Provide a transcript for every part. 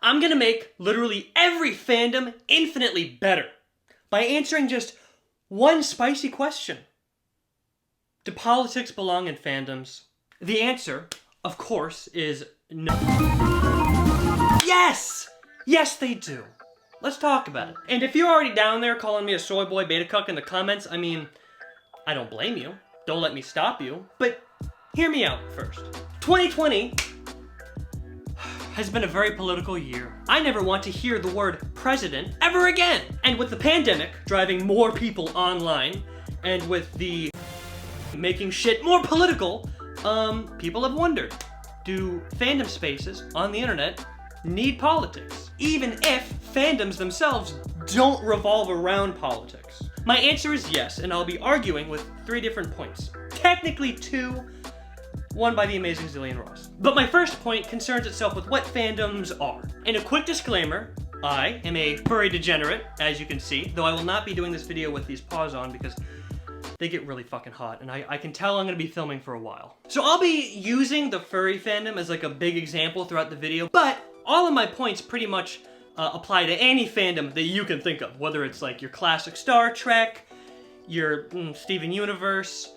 I'm gonna make literally every fandom infinitely better by answering just one spicy question. Do politics belong in fandoms? The answer, of course, is no. Yes! Yes, they do. Let's talk about it. And if you're already down there calling me a soy boy beta cuck in the comments, I mean, I don't blame you. Don't let me stop you. But hear me out first. 2020 has been a very political year. I never want to hear the word president ever again. And with the pandemic driving more people online, and with the making shit more political, people have wondered, do fandom spaces on the internet need politics? Even if fandoms themselves don't revolve around politics. My answer is yes, and I'll be arguing with 3 different points. Technically 2, one by the amazing Zillion Ross. But my first point concerns itself with what fandoms are. And a quick disclaimer, I am a furry degenerate, as you can see, though I will not be doing this video with these paws on because they get really fucking hot, and I can tell I'm gonna be filming for a while. So I'll be using the furry fandom as like a big example throughout the video, but all of my points pretty much apply to any fandom that you can think of, whether it's like your classic Star Trek, your Steven Universe,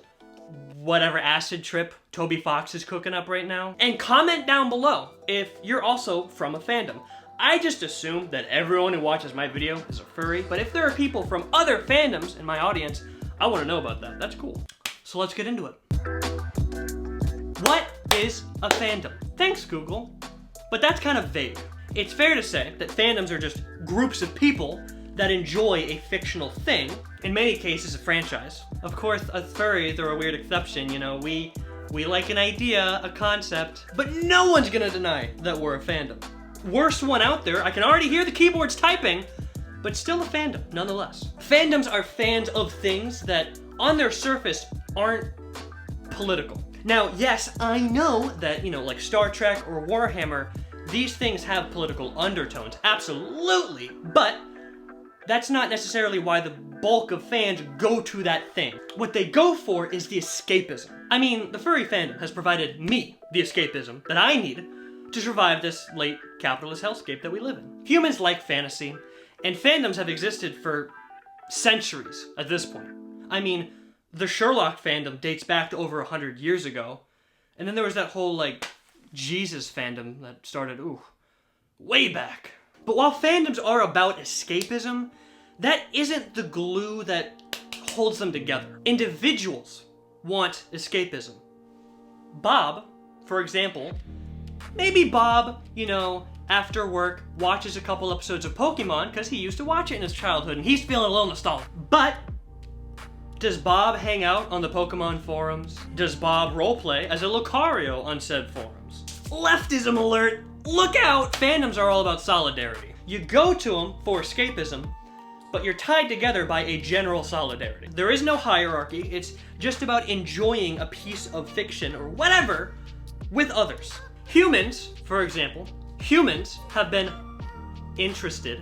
whatever acid trip Toby Fox is cooking up right now. And comment down below if you're also from a fandom. I just assume that everyone who watches my video is a furry, but if there are people from other fandoms in my audience, I want to know about that. That's cool. So let's get into it. What is a fandom? Thanks, Google. But that's kind of vague. It's fair to say that fandoms are just groups of people that enjoy a fictional thing, in many cases a franchise. Of course, as furries are a weird exception, you know, we like an idea, a concept, but no one's gonna deny that we're a fandom. Worst one out there, I can already hear the keyboards typing, but still a fandom, nonetheless. Fandoms are fans of things that, on their surface, aren't political. Now, yes, I know that, you know, like Star Trek or Warhammer, these things have political undertones, absolutely, but that's not necessarily why the bulk of fans go to that thing. What they go for is the escapism. I mean, the furry fandom has provided me the escapism that I needed to survive this late capitalist hellscape that we live in. Humans like fantasy, and fandoms have existed for centuries at this point. I mean, the Sherlock fandom dates back to over 100 years ago, and then there was that whole, like, Jesus fandom that started, way back. But while fandoms are about escapism, that isn't the glue that holds them together. Individuals want escapism. Bob, for example, maybe Bob, you know, after work, watches a couple episodes of Pokemon because he used to watch it in his childhood and he's feeling a little nostalgic. But does Bob hang out on the Pokemon forums? Does Bob roleplay as a Lucario on said forums? Leftism alert! Look out! Fandoms are all about solidarity. You go to them for escapism, but you're tied together by a general solidarity. There is no hierarchy, it's just about enjoying a piece of fiction or whatever with others. Humans, for example, humans have been interested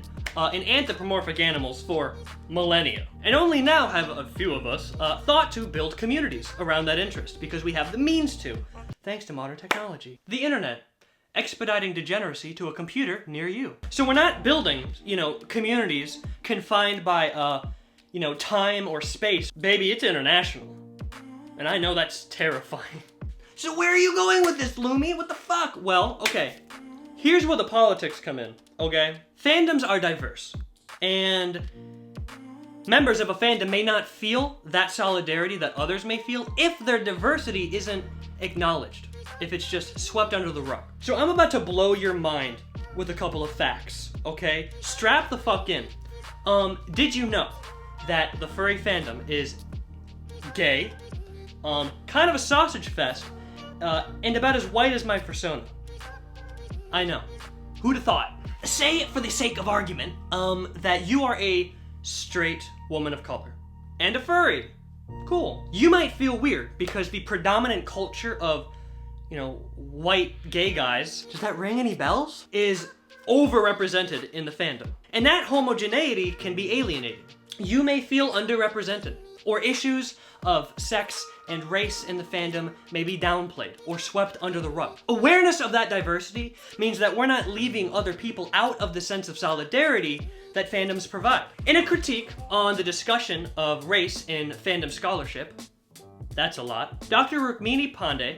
in anthropomorphic animals for millennia. And only now have a few of us thought to build communities around that interest, because we have the means to, thanks to modern technology. The internet, expediting degeneracy to a computer near you. So we're not building, you know, communities confined by, you know, time or space. Baby, it's international. And I know that's terrifying. So where are you going with this, Lumi? What the fuck? Well, okay. Here's where the politics come in, okay? Fandoms are diverse, and members of a fandom may not feel that solidarity that others may feel if their diversity isn't acknowledged, if it's just swept under the rug. So I'm about to blow your mind with a couple of facts, okay? Strap the fuck in. Did you know that the furry fandom is gay, kind of a sausage fest, and about as white as my persona? I know. Who'd have thought? Say, for the sake of argument, that you are a straight woman of color and a furry. Cool. You might feel weird because the predominant culture of, you know, white gay guys, does that ring any bells? Is overrepresented in the fandom. And that homogeneity can be alienating. You may feel underrepresented. or issues of sex and race in the fandom may be downplayed or swept under the rug. Awareness of that diversity means that we're not leaving other people out of the sense of solidarity that fandoms provide. In a critique on the discussion of race in fandom scholarship, that's a lot, Dr. Rukmini Pandey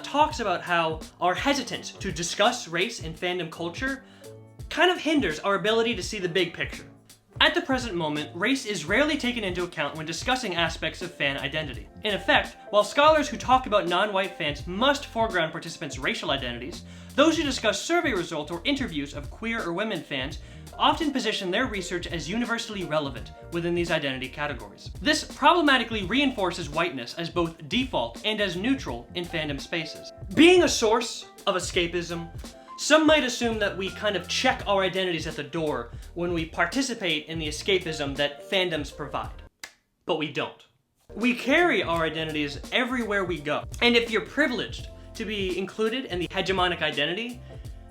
talks about how our hesitance to discuss race in fandom culture kind of hinders our ability to see the big picture. At the present moment, race is rarely taken into account when discussing aspects of fan identity. In effect, while scholars who talk about non-white fans must foreground participants' racial identities, those who discuss survey results or interviews of queer or women fans often position their research as universally relevant within these identity categories. This problematically reinforces whiteness as both default and as neutral in fandom spaces. Being a source of escapism, some might assume that we kind of check our identities at the door when we participate in the escapism that fandoms provide. But we don't. We carry our identities everywhere we go. And if you're privileged to be included in the hegemonic identity,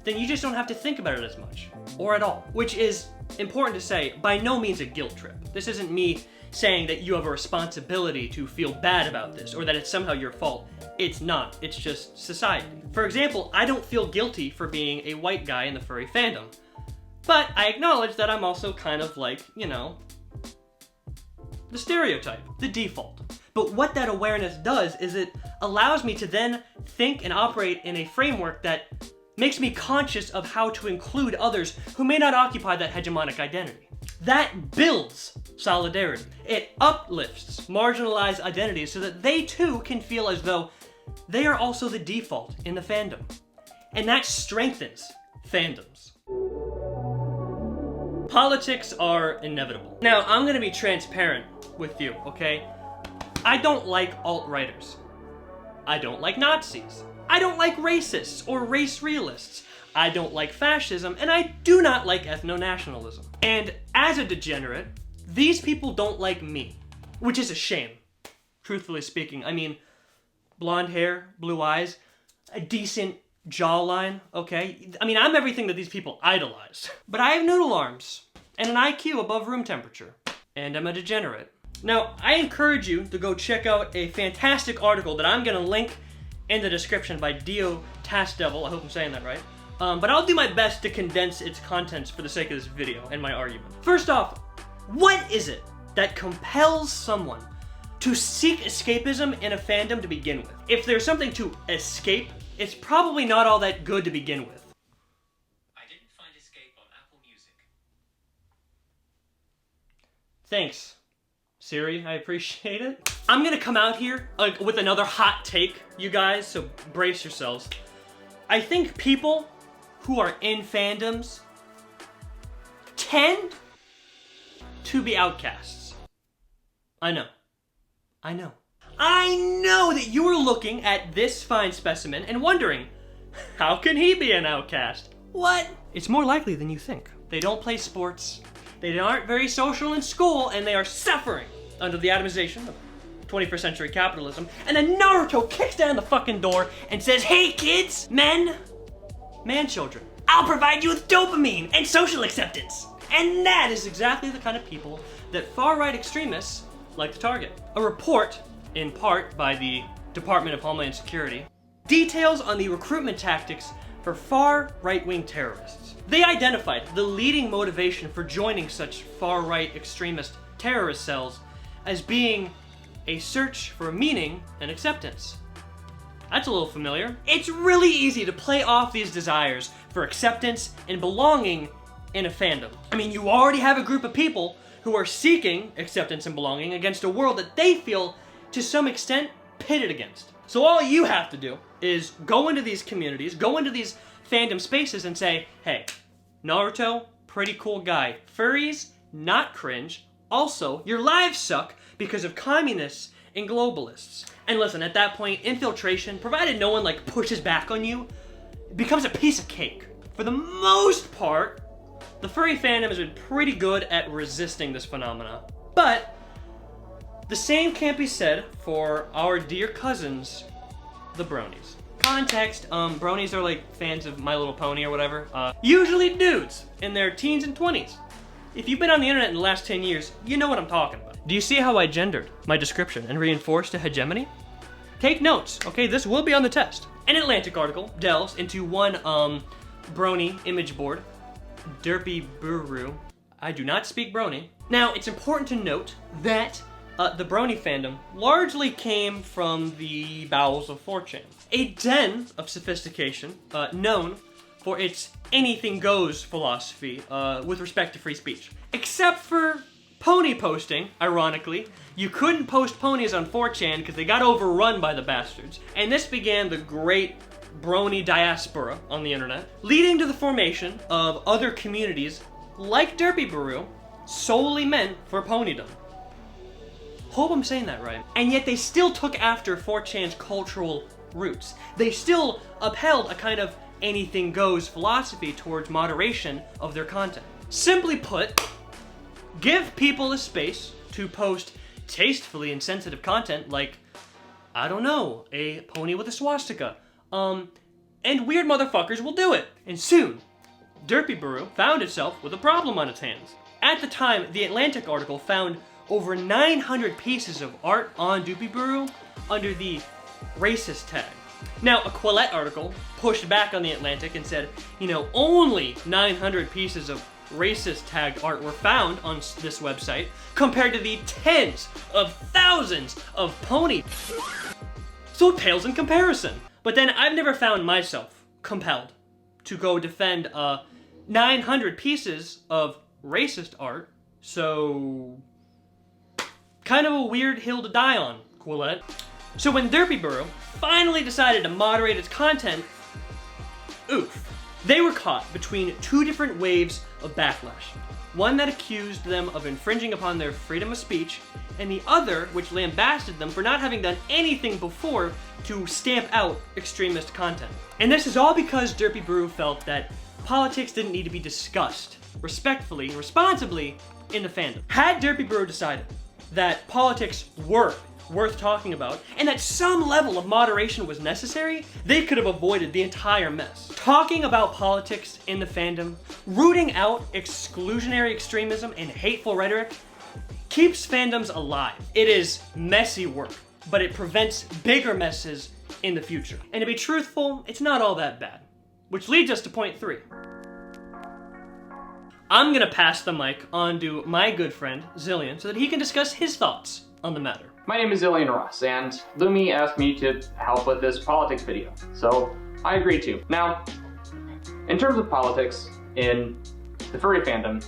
then you just don't have to think about it as much, or at all. Which is, important to say, by no means a guilt trip. This isn't me saying that you have a responsibility to feel bad about this, or that it's somehow your fault. It's not, it's just society. For example, I don't feel guilty for being a white guy in the furry fandom, but I acknowledge that I'm also kind of like, you know, the stereotype, the default. But what that awareness does is it allows me to then think and operate in a framework that makes me conscious of how to include others who may not occupy that hegemonic identity. That builds solidarity. It uplifts marginalized identities so that they too can feel as though they are also the default in the fandom. And that strengthens fandoms. Politics are inevitable. Now, I'm gonna be transparent with you, okay? I don't like alt-righters. I don't like Nazis. I don't like racists or race realists. I don't like fascism, and I do not like ethno-nationalism. And as a degenerate, these people don't like me, which is a shame, truthfully speaking. I mean, blonde hair, blue eyes, a decent jawline, okay? I mean, I'm everything that these people idolize. But I have noodle arms, and an IQ above room temperature, and I'm a degenerate. Now, I encourage you to go check out a fantastic article that I'm gonna link in the description by Dio Tasdevil, I hope I'm saying that right. But I'll do my best to condense its contents for the sake of this video and my argument. First off, what is it that compels someone to seek escapism in a fandom to begin with? If there's something to escape, it's probably not all that good to begin with. I didn't find escape on Apple Music. Thanks, Siri, I appreciate it. I'm gonna come out here with another hot take, you guys, so brace yourselves. I think people who are in fandoms tend to be outcasts. I know. I know that you are looking at this fine specimen and wondering, how can he be an outcast? What? It's more likely than you think. They don't play sports, they aren't very social in school, and they are suffering under the atomization of 21st century capitalism, and then Naruto kicks down the fucking door and says, hey kids, man-children, I'll provide you with dopamine and social acceptance. And that is exactly the kind of people that far-right extremists like to target. A report, in part by the Department of Homeland Security, details on the recruitment tactics for far right-wing terrorists. They identified the leading motivation for joining such far-right extremist terrorist cells as being a search for meaning and acceptance. That's a little familiar. It's really easy to play off these desires for acceptance and belonging in a fandom. I mean, you already have a group of people who are seeking acceptance and belonging against a world that they feel, to some extent, pitted against. So all you have to do is go into these communities, go into these fandom spaces and say, hey, Naruto, pretty cool guy. Furries, not cringe. Also, your lives suck because of communists and globalists. And listen, at that point, infiltration, provided no one like pushes back on you, becomes a piece of cake. For the most part, the furry fandom has been pretty good at resisting this phenomena. But the same can't be said for our dear cousins, the bronies. Context, bronies are like fans of My Little Pony or whatever. Usually dudes in their teens and 20s. If you've been on the internet in the last 10 years, you know what I'm talking about. Do you see how I gendered my description and reinforced a hegemony? Take notes, okay? This will be on the test. An Atlantic article delves into one brony image board, Derpy Buru. I do not speak brony. Now, it's important to note that the brony fandom largely came from the bowels of 4chan, a den of sophistication known for its anything goes philosophy with respect to free speech. Except for pony posting, ironically. You couldn't post ponies on 4chan because they got overrun by the bastards. And this began the great brony diaspora on the internet, leading to the formation of other communities like Derpy Buru, solely meant for ponydom. Hope I'm saying that right. And yet they still took after 4chan's cultural roots. They still upheld a kind of anything goes philosophy towards moderation of their content. Simply put, give people a space to post tastefully insensitive content like, I don't know, a pony with a swastika. And weird motherfuckers will do it. And soon, Derpy Buru found itself with a problem on its hands. At the time, the Atlantic article found over 900 pieces of art on Derpy Buru under the racist tag. Now, a Quillette article pushed back on the Atlantic and said, only 900 pieces of racist tag art were found on this website compared to the tens of thousands of pony. So it pales in comparison. But then I've never found myself compelled to go defend 900 pieces of racist art, so kind of a weird hill to die on, Quillette. So when Derpy Buru finally decided to moderate its content, oof. They were caught between two different waves of backlash. One that accused them of infringing upon their freedom of speech, and the other which lambasted them for not having done anything before to stamp out extremist content. And this is all because Derpy Buru felt that politics didn't need to be discussed respectfully and responsibly in the fandom. Had Derpy Buru decided that politics were worth talking about, and that some level of moderation was necessary, they could have avoided the entire mess. Talking about politics in the fandom, rooting out exclusionary extremism and hateful rhetoric, keeps fandoms alive. It is messy work, but it prevents bigger messes in the future. And to be truthful, it's not all that bad. Which leads us to point 3. I'm gonna pass the mic on to my good friend, Zillion, so that he can discuss his thoughts on the matter. My name is Zillion Ross, and Lumi asked me to help with this politics video, so I agreed to. Now, in terms of politics in the furry fandom,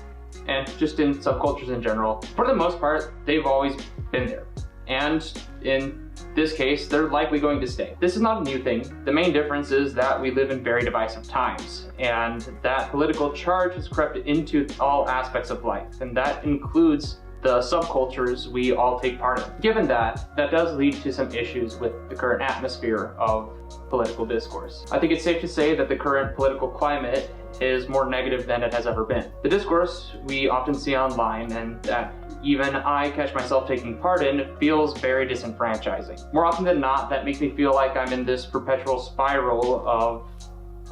and just in subcultures in general, for the most part, they've always been there. And in this case, they're likely going to stay. This is not a new thing. The main difference is that we live in very divisive times, and that political charge has crept into all aspects of life, and that includes the subcultures we all take part in. Given that, that does lead to some issues with the current atmosphere of political discourse. I think it's safe to say that the current political climate is more negative than it has ever been. The discourse we often see online, and that even I catch myself taking part in, feels very disenfranchising. More often than not, that makes me feel like I'm in this perpetual spiral of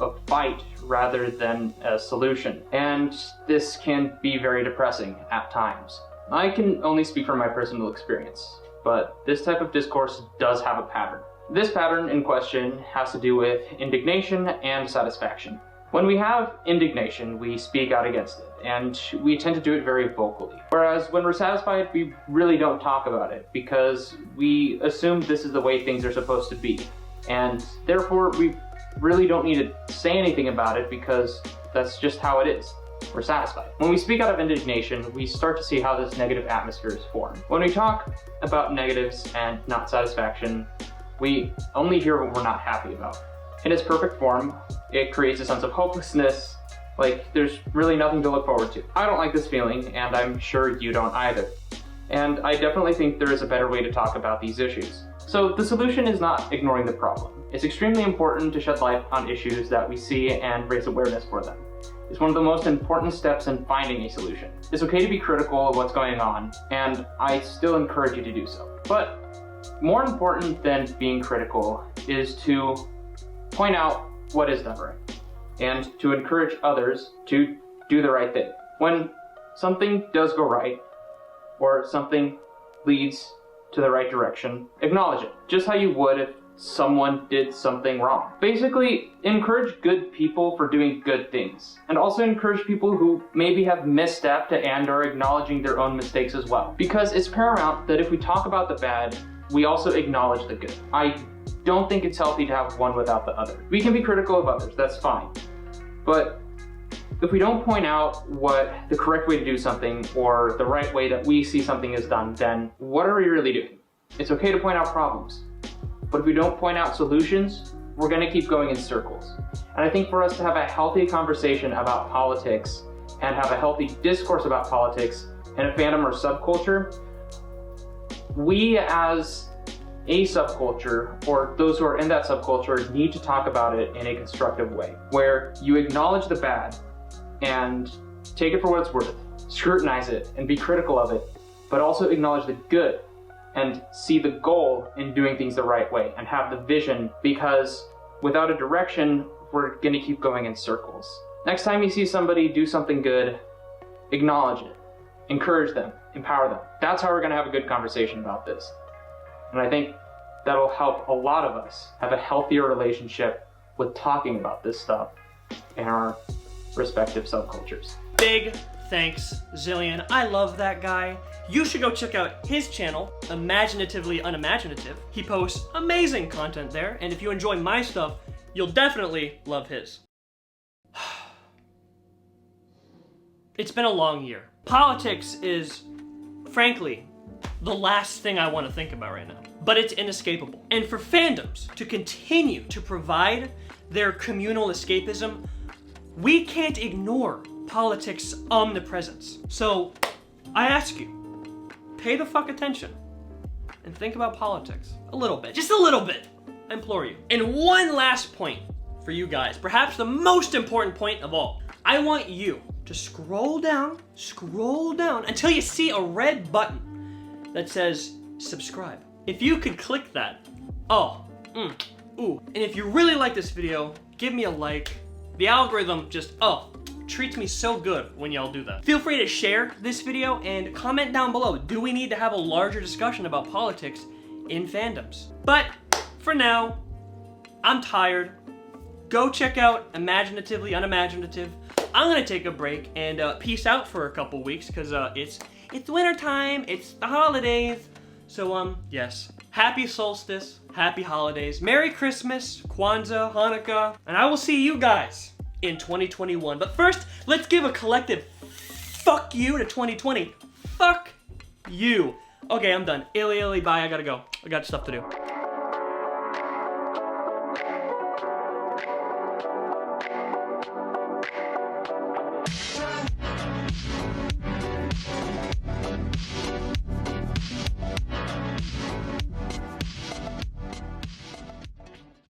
a fight rather than a solution. And this can be very depressing at times. I can only speak from my personal experience, but this type of discourse does have a pattern. This pattern in question has to do with indignation and satisfaction. When we have indignation, we speak out against it, and we tend to do it very vocally. Whereas when we're satisfied, we really don't talk about it, because we assume this is the way things are supposed to be. And therefore, we really don't need to say anything about it, because that's just how it is. We're satisfied. When we speak out of indignation, we start to see how this negative atmosphere is formed. When we talk about negatives and not satisfaction, we only hear what we're not happy about. In its perfect form, it creates a sense of hopelessness, like there's really nothing to look forward to. I don't like this feeling, and I'm sure you don't either. And I definitely think there is a better way to talk about these issues. So the solution is not ignoring the problem. It's extremely important to shed light on issues that we see and raise awareness for them. It's one of the most important steps in finding a solution. It's okay to be critical of what's going on, and I still encourage you to do so. But more important than being critical is to point out what is done right, and to encourage others to do the right thing. When something does go right, or something leads to the right direction, acknowledge it. Just how you would if someone did something wrong. Basically, encourage good people for doing good things. And also encourage people who maybe have misstepped and are acknowledging their own mistakes as well. Because it's paramount that if we talk about the bad, we also acknowledge the good. I don't think it's healthy to have one without the other. We can be critical of others, that's fine. But if we don't point out what the correct way to do something or the right way that we see something is done, then what are we really doing? It's okay to point out problems, but if we don't point out solutions, we're gonna keep going in circles. And I think for us to have a healthy conversation about politics and have a healthy discourse about politics in a fandom or subculture, we as a subculture, or those who are in that subculture, need to talk about it in a constructive way, where you acknowledge the bad and take it for what it's worth, scrutinize it and be critical of it, but also acknowledge the good and see the goal in doing things the right way and have the vision, because without a direction, we're gonna keep going in circles. Next time you see somebody do something good, acknowledge it, encourage them, empower them. That's how we're gonna have a good conversation about this. And I think that'll help a lot of us have a healthier relationship with talking about this stuff in our respective subcultures. Big thanks, Zillion. I love that guy. You should go check out his channel, Imaginatively Unimaginative. He posts amazing content there, and if you enjoy my stuff, you'll definitely love his. It's been a long year. Politics is, frankly, the last thing I want to think about right now. But it's inescapable. And for fandoms to continue to provide their communal escapism, we can't ignore politics' omnipresence. So, I ask you, pay the fuck attention and think about politics a little bit. Just a little bit, I implore you. And one last point for you guys, perhaps the most important point of all. I want you to scroll down until you see a red button that says subscribe. If you could click that, and if you really like this video, give me a like. The algorithm just, treats me so good when y'all do that. Feel free to share this video and comment down below. Do we need to have a larger discussion about politics in fandoms? But for now, I'm tired. Go check out Imaginatively Unimaginative. I'm gonna take a break and peace out for a couple weeks because it's winter time, it's the holidays. So yes, happy solstice, happy holidays, Merry Christmas, Kwanzaa, Hanukkah, and I will see you guys in 2021. But first, let's give a collective fuck you to 2020. Fuck you. Okay, I'm done. Illy, bye, I gotta go. I got stuff to do.